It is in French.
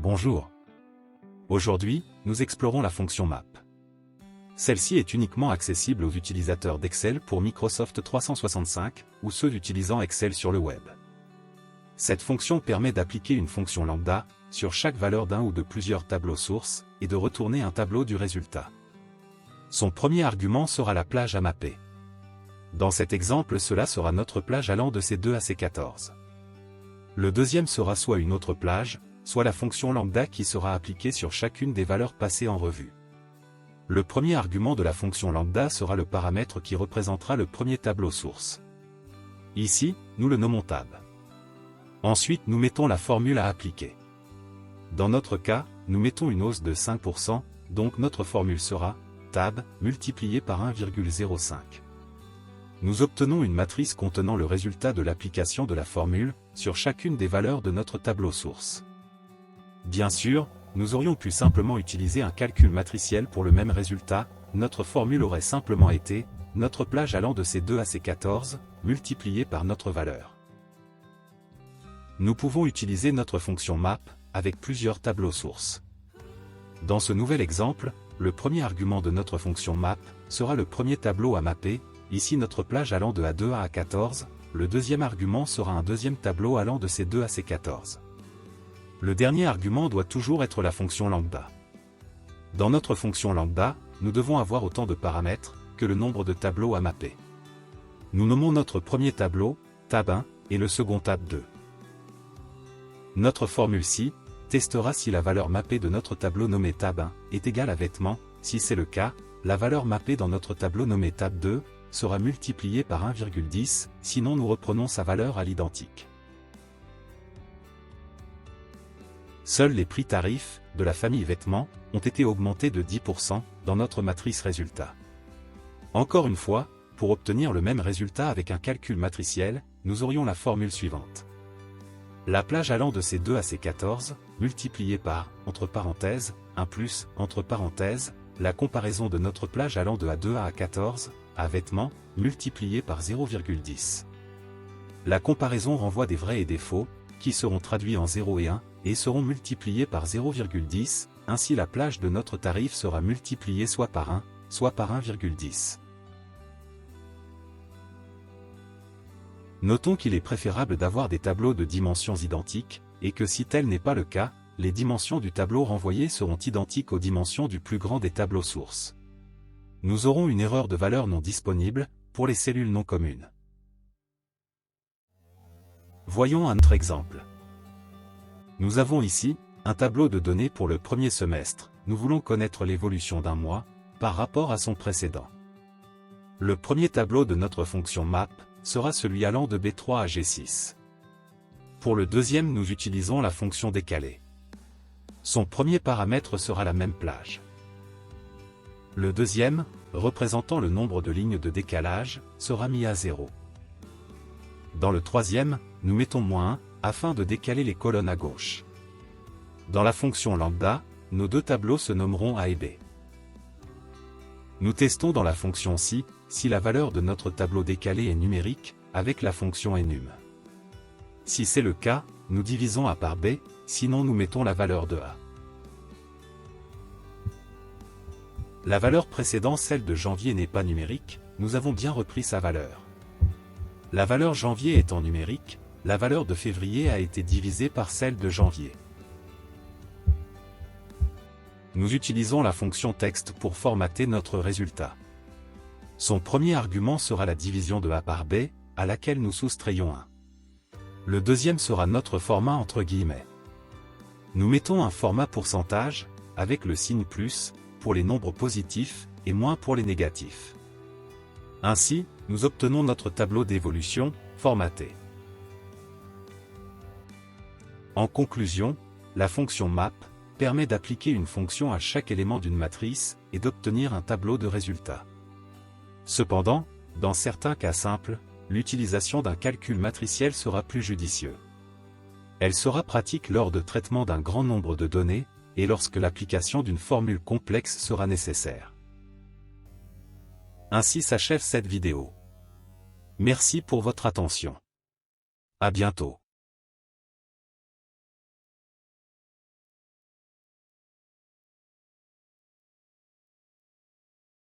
Bonjour. Aujourd'hui, nous explorons la fonction map. Celle-ci est uniquement accessible aux utilisateurs d'Excel pour Microsoft 365 ou ceux utilisant Excel sur le web. Cette fonction permet d'appliquer une fonction lambda sur chaque valeur d'un ou de plusieurs tableaux sources et de retourner un tableau du résultat. Son premier argument sera la plage à mapper. Dans cet exemple, cela sera notre plage allant de C2 à C14. Le deuxième sera soit une autre plage, soit la fonction lambda qui sera appliquée sur chacune des valeurs passées en revue. Le premier argument de la fonction lambda sera le paramètre qui représentera le premier tableau source. Ici, nous le nommons tab. Ensuite, nous mettons la formule à appliquer. Dans notre cas, nous mettons une hausse de 5%, donc notre formule sera tab multiplié par 1,05. Nous obtenons une matrice contenant le résultat de l'application de la formule sur chacune des valeurs de notre tableau source. Bien sûr, nous aurions pu simplement utiliser un calcul matriciel pour le même résultat, notre formule aurait simplement été notre plage allant de C2 à C14, multiplié par notre valeur. Nous pouvons utiliser notre fonction map avec plusieurs tableaux sources. Dans ce nouvel exemple, le premier argument de notre fonction map sera le premier tableau à mapper, ici notre plage allant de A2 à A14, le deuxième argument sera un deuxième tableau allant de C2 à C14. Le dernier argument doit toujours être la fonction lambda. Dans notre fonction lambda, nous devons avoir autant de paramètres que le nombre de tableaux à mapper. Nous nommons notre premier tableau tab 1 et le second tab 2. Notre formule-ci testera si la valeur mappée de notre tableau nommé tab 1 est égale à vêtements. Si c'est le cas, la valeur mappée dans notre tableau nommé tab 2 sera multipliée par 1,10, sinon nous reprenons sa valeur à l'identique. Seuls les prix tarifs de la famille vêtements ont été augmentés de 10% dans notre matrice résultat. Encore une fois, pour obtenir le même résultat avec un calcul matriciel, nous aurions la formule suivante. La plage allant de C2 à C14, multipliée par, entre parenthèses, 1 plus, entre parenthèses, la comparaison de notre plage allant de A2 à A14, à vêtements, multipliée par 0,10. La comparaison renvoie des vrais et des faux, qui seront traduits en 0 et 1, et seront multipliés par 0,10, ainsi la plage de notre tarif sera multipliée soit par 1, soit par 1,10. Notons qu'il est préférable d'avoir des tableaux de dimensions identiques, et que si tel n'est pas le cas, les dimensions du tableau renvoyé seront identiques aux dimensions du plus grand des tableaux sources. Nous aurons une erreur de valeur non disponible, pour les cellules non communes. Voyons un autre exemple. Nous avons ici un tableau de données pour le premier semestre. Nous voulons connaître l'évolution d'un mois par rapport à son précédent. Le premier tableau de notre fonction map sera celui allant de B3 à G6. Pour le deuxième, nous utilisons la fonction décalée. Son premier paramètre sera la même plage. Le deuxième, représentant le nombre de lignes de décalage, sera mis à 0. Dans le troisième, nous mettons -1, afin de décaler les colonnes à gauche. Dans la fonction lambda, nos deux tableaux se nommeront A et B. Nous testons dans la fonction si la valeur de notre tableau décalé est numérique, avec la fonction enum. Si c'est le cas, nous divisons A par B, sinon nous mettons la valeur de A. La valeur précédant celle de janvier n'est pas numérique, nous avons bien repris sa valeur. La valeur janvier étant numérique, la valeur de février a été divisée par celle de janvier. Nous utilisons la fonction texte pour formater notre résultat. Son premier argument sera la division de A par B, à laquelle nous soustrayons 1. Le deuxième sera notre format entre guillemets. Nous mettons un format pourcentage, avec le signe plus, pour les nombres positifs, et moins pour les négatifs. Ainsi, nous obtenons notre tableau d'évolution, formaté. En conclusion, la fonction map permet d'appliquer une fonction à chaque élément d'une matrice et d'obtenir un tableau de résultats. Cependant, dans certains cas simples, l'utilisation d'un calcul matriciel sera plus judicieux. Elle sera pratique lors de traitement d'un grand nombre de données, et lorsque l'application d'une formule complexe sera nécessaire. Ainsi s'achève cette vidéo. Merci pour votre attention. À bientôt.